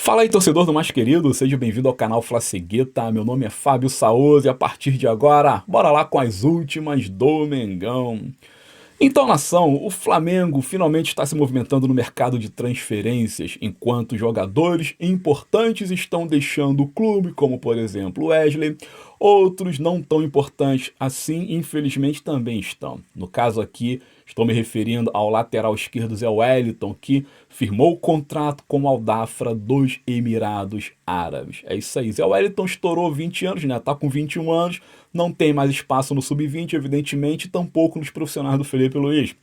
Fala aí, torcedor do mais querido, seja bem-vindo ao canal Fla-Cegueta. Meu nome é Fábio Saoso e a partir de agora, bora lá com as últimas do Mengão. Então, nação, o Flamengo finalmente está se movimentando no mercado de transferências, enquanto jogadores importantes estão deixando o clube, como por exemplo o Wesley. Outros não tão importantes assim, infelizmente, também estão. No caso aqui, estou me referindo ao lateral esquerdo Zé Wellington, que firmou o contrato com o Al Dafra dos Emirados Árabes. É isso aí, Zé Wellington estourou 20 anos, né? Tá com 21 anos, não tem mais espaço no sub-20, evidentemente, tampouco nos profissionais do Felipe Luiz.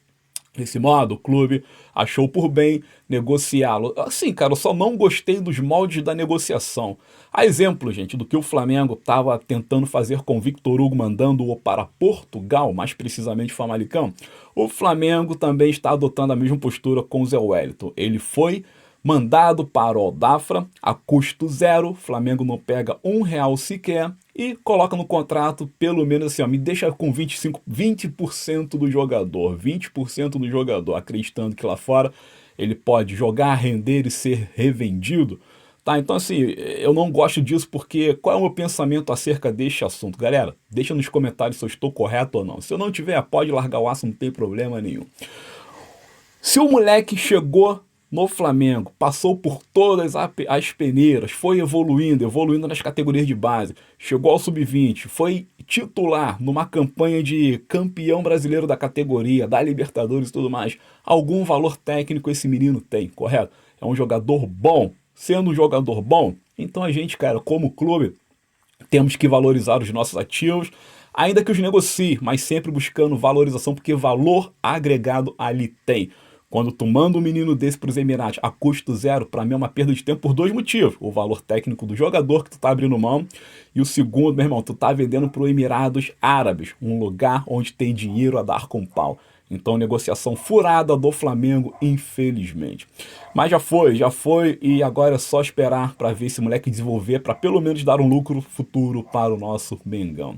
Desse modo, o clube achou por bem negociá-lo. Assim, cara, eu só não gostei dos moldes da negociação. A exemplo, gente, do que o Flamengo estava tentando fazer com o Victor Hugo, mandando-o para Portugal, mais precisamente Famalicão, o Flamengo também está adotando a mesma postura com o Zé Wellington. Ele foi mandado para o Al Dafra a custo zero, o Flamengo não pega R$ 1 sequer e coloca no contrato pelo menos assim, ó, me deixa com 20% do jogador, 20% do jogador, acreditando que lá fora ele pode jogar, render e ser revendido. Tá, então assim, eu não gosto disso porque qual é o meu pensamento acerca deste assunto? Galera, deixa nos comentários se eu estou correto ou não. Se eu não tiver, pode largar o aço, não tem problema nenhum. Se o moleque chegou no Flamengo, passou por todas as peneiras, foi evoluindo nas categorias de base, chegou ao sub-20, foi titular numa campanha de campeão brasileiro da categoria, da Libertadores e tudo mais, algum valor técnico esse menino tem, correto? É um jogador bom. Sendo um jogador bom, então a gente, cara, como clube, temos que valorizar os nossos ativos, ainda que os negocie, mas sempre buscando valorização, porque valor agregado ali tem. Quando tu manda um menino desse para os Emirados a custo zero, para mim é uma perda de tempo por dois motivos. O valor técnico do jogador que tu tá abrindo mão e o segundo, meu irmão, tu tá vendendo para os Emirados Árabes, um lugar onde tem dinheiro a dar com pau. Então, negociação furada do Flamengo, infelizmente. Mas já foi e agora é só esperar para ver esse moleque desenvolver, para pelo menos dar um lucro futuro para o nosso Mengão.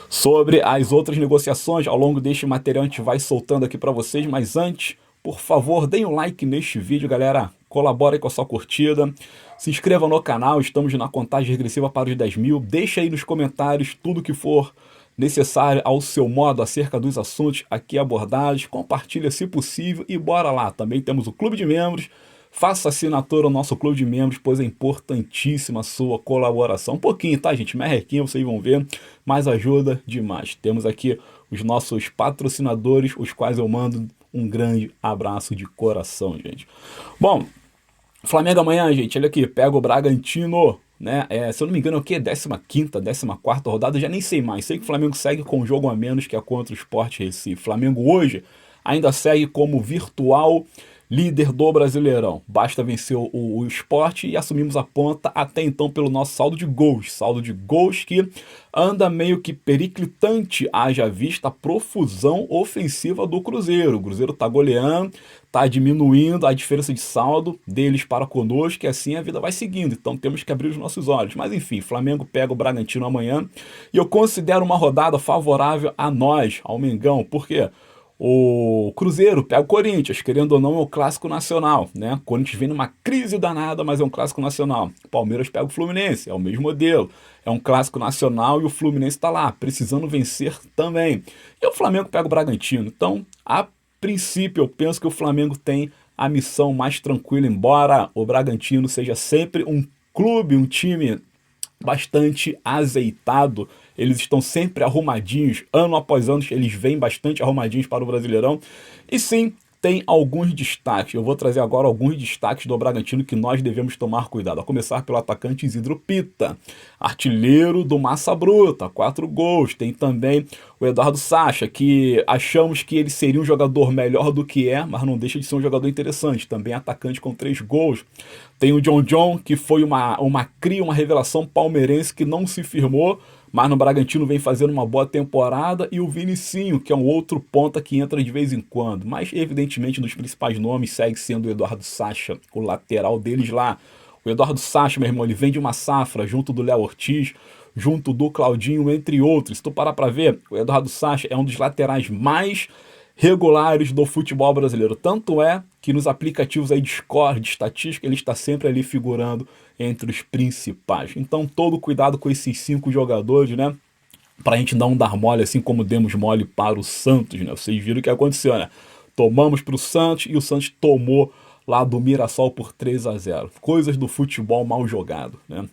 Sobre as outras negociações, ao longo deste material a gente vai soltando aqui para vocês, mas antes, por favor, deem um like neste vídeo, galera. Colabore com a sua curtida. Se inscreva no canal, estamos na contagem regressiva para os 10 mil. Deixa aí nos comentários tudo que for necessário ao seu modo acerca dos assuntos aqui abordados. Compartilha se possível e bora lá. Também temos o Clube de Membros. Faça assinatura ao nosso Clube de Membros, pois é importantíssima a sua colaboração. Um pouquinho, tá, gente? Merrequinho, vocês vão ver, mas ajuda demais. Temos aqui os nossos patrocinadores, os quais eu mando um grande abraço de coração, gente. Bom, Flamengo amanhã, gente, olha aqui, pega o Bragantino, né? Se eu não me engano, é o quê? 15ª, 14ª rodada, já nem sei mais. Sei que o Flamengo segue com um jogo a menos, que é contra o Sport Recife. Flamengo hoje ainda segue como virtual líder do Brasileirão. Basta vencer o Sport e assumimos a ponta até então pelo nosso saldo de gols. Saldo de gols que anda meio que periclitante, haja vista a profusão ofensiva do Cruzeiro. O Cruzeiro tá goleando, tá diminuindo a diferença de saldo deles para conosco, e assim a vida vai seguindo. Então temos que abrir os nossos olhos. Mas enfim, Flamengo pega o Bragantino amanhã e eu considero uma rodada favorável a nós, ao Mengão. Por quê? O Cruzeiro pega o Corinthians, querendo ou não, é um clássico nacional, né? O Corinthians vem numa crise danada, mas é um clássico nacional. O Palmeiras pega o Fluminense, é o mesmo modelo. É um clássico nacional e o Fluminense está lá, precisando vencer também. E o Flamengo pega o Bragantino. Então, a princípio, eu penso que o Flamengo tem a missão mais tranquila, embora o Bragantino seja sempre um clube, um time bastante azeitado. Eles estão sempre arrumadinhos, ano após ano eles vêm bastante arrumadinhos para o Brasileirão. E sim, tem alguns destaques. Eu vou trazer agora alguns destaques do Bragantino que nós devemos tomar cuidado. A começar pelo atacante Isidro Pita, artilheiro do Massa Bruta, 4 gols. Tem também o Eduardo Sacha, que achamos que ele seria um jogador melhor do que é, mas não deixa de ser um jogador interessante. Também atacante com 3 gols. Tem o John, que foi uma cria, uma revelação palmeirense que não se firmou, mas no Bragantino vem fazendo uma boa temporada, e o Vinicinho, que é um outro ponta que entra de vez em quando, mas evidentemente nos principais nomes segue sendo o Eduardo Sacha, o lateral deles lá. O Eduardo Sacha, meu irmão, ele vem de uma safra junto do Léo Ortiz, junto do Claudinho, entre outros. Se tu parar pra ver, o Eduardo Sacha é um dos laterais mais regulares do futebol brasileiro. Tanto é que nos aplicativos aí de score, de estatística, ele está sempre ali figurando entre os principais. Então todo cuidado com esses 5 jogadores, né? Pra gente não dar mole, assim como demos mole para o Santos, né? Vocês viram o que aconteceu, né? Tomamos pro Santos e o Santos tomou lá do Mirassol por 3-0. Coisas do futebol mal jogado, né?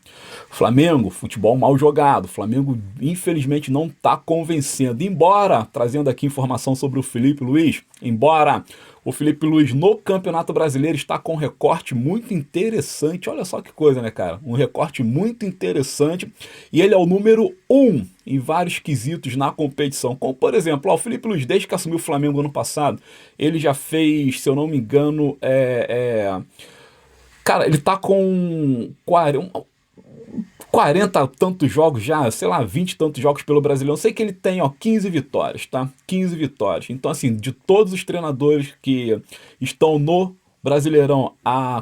Flamengo, futebol mal jogado. Flamengo, infelizmente, não tá convencendo. Embora, trazendo aqui informação sobre o Felipe Luiz, embora o Felipe Luiz no Campeonato Brasileiro está com um recorte muito interessante. Olha só que coisa, né, cara? Um recorte muito interessante. E ele é o número 1 em vários quesitos na competição. Como, por exemplo, ó, o Felipe Luiz, desde que assumiu o Flamengo ano passado, ele já fez, se eu não me engano, cara, ele tá com 40 tantos jogos já, sei lá, 20 tantos jogos pelo Brasileirão. Sei que ele tem, ó, 15 vitórias, tá? 15 vitórias. Então, assim, de todos os treinadores que estão no Brasileirão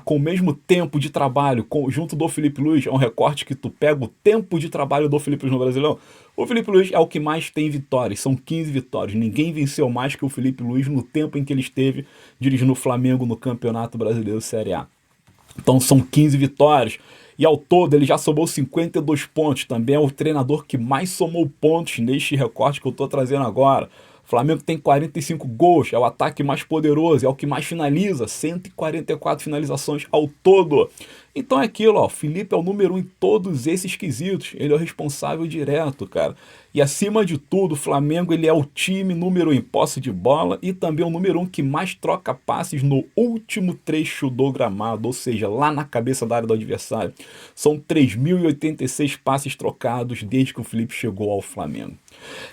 com o mesmo tempo de trabalho junto do Felipe Luiz, é um recorte que tu pega o tempo de trabalho do Felipe Luiz no Brasileirão. O Felipe Luiz é o que mais tem vitórias, são 15 vitórias. Ninguém venceu mais que o Felipe Luiz no tempo em que ele esteve dirigindo o Flamengo no Campeonato Brasileiro Série A. Então são 15 vitórias. E ao todo ele já somou 52 pontos. Também é o treinador que mais somou pontos neste recorte que eu estou trazendo agora. O Flamengo tem 45 gols, é o ataque mais poderoso, é o que mais finaliza, 144 finalizações ao todo. Então é aquilo, ó, o Felipe é o número 1 em todos esses quesitos, ele é o responsável direto, cara. E acima de tudo, o Flamengo ele é o time número 1 em posse de bola e também o número 1 que mais troca passes no último trecho do gramado, ou seja, lá na cabeça da área do adversário. São 3.086 passes trocados desde que o Felipe chegou ao Flamengo.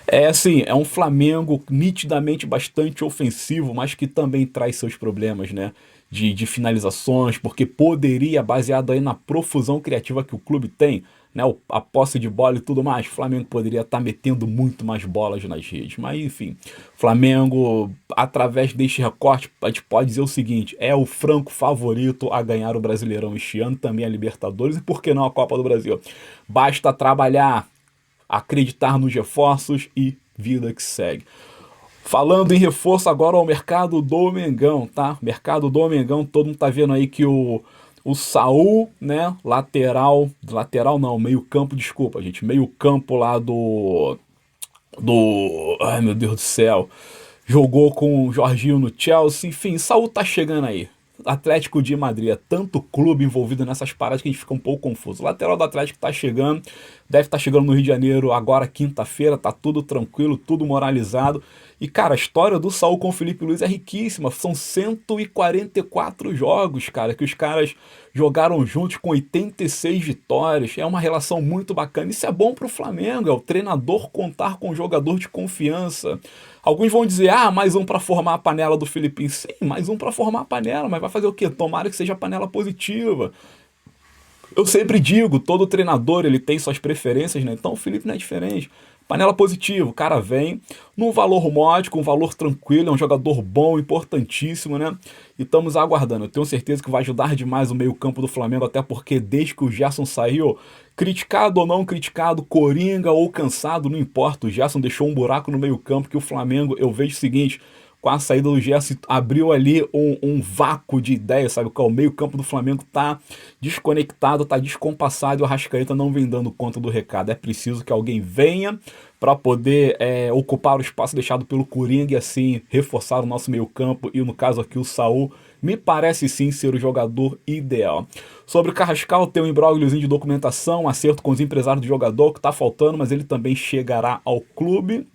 É assim, é um Flamengo nitidamente bastante ofensivo, mas que também traz seus problemas, né? De finalizações, porque poderia, baseado aí na profusão criativa que o clube tem, né, a posse de bola e tudo mais, o Flamengo poderia estar metendo muito mais bolas nas redes. Mas enfim, Flamengo, através deste recorte, a gente pode dizer o seguinte: é o franco favorito a ganhar o Brasileirão este ano, também a Libertadores e por que não a Copa do Brasil. Basta trabalhar, acreditar nos reforços e vida que segue. Falando em reforço agora ao mercado do Mengão, tá? Mercado do Mengão, todo mundo tá vendo aí que o Saul, né, lateral não, meio campo, desculpa, gente, meio campo lá ai meu Deus do céu, jogou com o Jorginho no Chelsea, enfim, Saul tá chegando aí. Atlético de Madrid, é tanto clube envolvido nessas paradas que a gente fica um pouco confuso. O lateral do Atlético tá chegando, deve estar chegando no Rio de Janeiro agora quinta-feira, tá tudo tranquilo, tudo moralizado. E cara, a história do Saul com o Felipe Luiz é riquíssima, são 144 jogos, cara, que os caras jogaram juntos com 86 vitórias, é uma relação muito bacana. Isso é bom pro Flamengo, é o treinador contar com um jogador de confiança. Alguns vão dizer, mais um para formar a panela do Filipinho. Sim, mais um para formar a panela, mas vai fazer o quê? Tomara que seja a panela positiva. Eu sempre digo, todo treinador ele tem suas preferências, né? Então o Felipe não é diferente. Panela positiva, o cara vem num valor módico, um valor tranquilo, é um jogador bom, importantíssimo, né? E estamos aguardando. Eu tenho certeza que vai ajudar demais o meio-campo do Flamengo, até porque desde que o Gerson saiu, criticado ou não criticado, coringa ou cansado, não importa. O Gerson deixou um buraco no meio-campo que o Flamengo, eu vejo o seguinte: com a saída do Gerson, abriu ali um vácuo de ideias, sabe? O meio campo do Flamengo tá desconectado, tá descompassado e o Arrascaeta não vem dando conta do recado. É preciso que alguém venha para poder ocupar o espaço deixado pelo Coringa e assim reforçar o nosso meio campo e no caso aqui o Saul me parece sim ser o jogador ideal. Sobre o Carrascal, tem um imbrógliozinho de documentação, um acerto com os empresários do jogador que tá faltando, mas ele também chegará ao clube.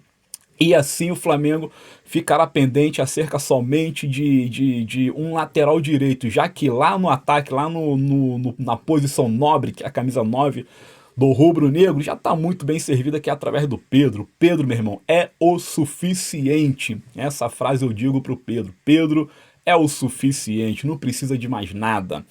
E assim o Flamengo ficará pendente acerca somente de um lateral direito, já que lá no ataque, lá na posição nobre, que é a camisa 9 do rubro-negro, já está muito bem servida, que é através do Pedro. Pedro, meu irmão, é o suficiente. Essa frase eu digo pro Pedro. Pedro é o suficiente, não precisa de mais nada.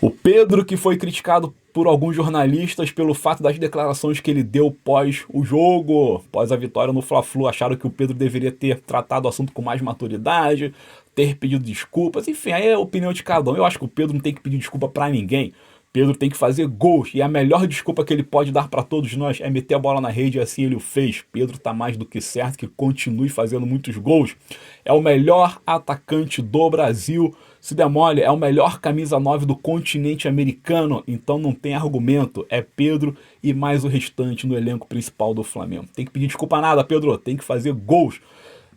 O Pedro, que foi criticado por alguns jornalistas pelo fato das declarações que ele deu pós o jogo, pós a vitória no Fla-Flu, acharam que o Pedro deveria ter tratado o assunto com mais maturidade, ter pedido desculpas, enfim, aí é a opinião de cada um. Eu acho que o Pedro não tem que pedir desculpa pra ninguém. Pedro tem que fazer gols, e a melhor desculpa que ele pode dar para todos nós é meter a bola na rede, e assim ele o fez. Pedro tá mais do que certo que continue fazendo muitos gols. É o melhor atacante do Brasil. Se der mole, é o melhor camisa 9 do continente americano, então não tem argumento. É Pedro e mais o restante no elenco principal do Flamengo. Tem que pedir desculpa nada, Pedro, tem que fazer gols.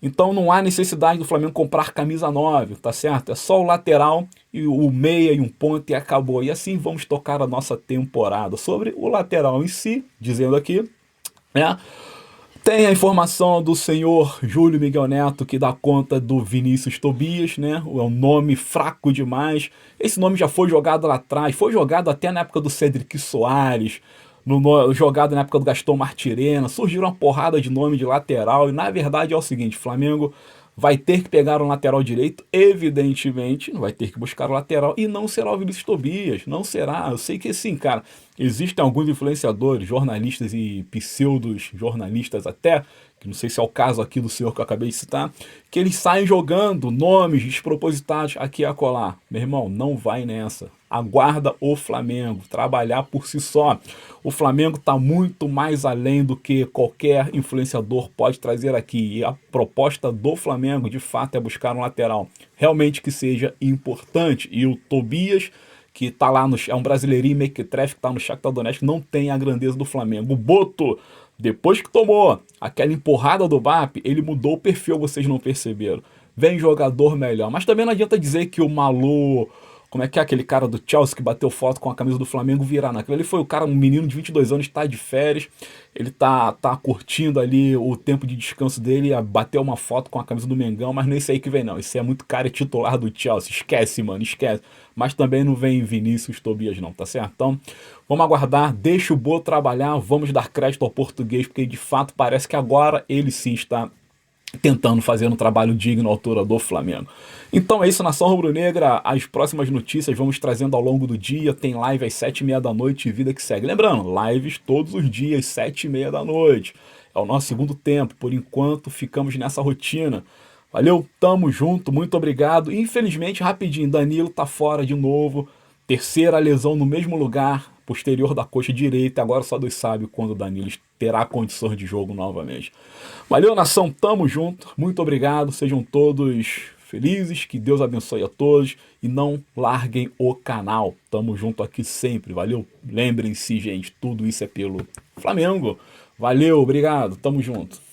Então não há necessidade do Flamengo comprar camisa 9, tá certo? É só o lateral e o meia e um ponto e acabou. E assim vamos tocar a nossa temporada. Sobre o lateral em si, dizendo aqui, né? Tem a informação do senhor Júlio Miguel Neto que dá conta do Vinícius Tobias, né? É um nome fraco demais. Esse nome já foi jogado lá atrás, foi jogado até na época do Cedric Soares, jogado na época do Gaston Martirena. Surgiram uma porrada de nome de lateral e na verdade é o seguinte, Flamengo vai ter que pegar um lateral direito, evidentemente, vai ter que buscar o lateral, e não será o Vinícius Tobias, não será. Eu sei que sim, cara, existem alguns influenciadores, jornalistas e pseudos jornalistas até, que não sei se é o caso aqui do senhor que eu acabei de citar, que eles saem jogando nomes despropositados aqui e acolá. Meu irmão, não vai nessa. Aguarda o Flamengo trabalhar por si só. O Flamengo está muito mais além do que qualquer influenciador pode trazer aqui. E a proposta do Flamengo, de fato, é buscar um lateral realmente que seja importante. E o Tobias, que tá lá é um brasileirinho mequetrefe, que tá no Shakhtar Donetsk, não tem a grandeza do Flamengo. O Boto, depois que tomou aquela empurrada do BAP, ele mudou o perfil, vocês não perceberam. Vem jogador melhor. Mas também não adianta dizer que o Malu, como é aquele cara do Chelsea que bateu foto com a camisa do Flamengo virar naquilo? Ele foi o cara, um menino de 22 anos, tá de férias, ele tá curtindo ali o tempo de descanso dele, bateu uma foto com a camisa do Mengão, mas não é isso aí que vem não, esse é muito cara, é titular do Chelsea, esquece, mano, esquece. Mas também não vem Vinícius Tobias não, tá certo? Então, vamos aguardar, deixa o Bo trabalhar, vamos dar crédito ao português, porque de fato parece que agora ele sim está tentando fazer um trabalho digno à altura do Flamengo. Então é isso, Nação Rubro-Negra. As próximas notícias vamos trazendo ao longo do dia. Tem live às 7h30 da noite e vida que segue. Lembrando, lives todos os dias, 7h30 da noite. É o nosso segundo tempo. Por enquanto, ficamos nessa rotina. Valeu, tamo junto, muito obrigado. Infelizmente, rapidinho, Danilo tá fora de novo. Terceira lesão no mesmo lugar, posterior da coxa direita. Agora só Deus sabe quando o Danilo terá condições de jogo novamente. Valeu, nação, tamo junto. Muito obrigado, sejam todos felizes, que Deus abençoe a todos e não larguem o canal. Tamo junto aqui sempre, valeu? Lembrem-se, gente, tudo isso é pelo Flamengo. Valeu, obrigado, tamo junto.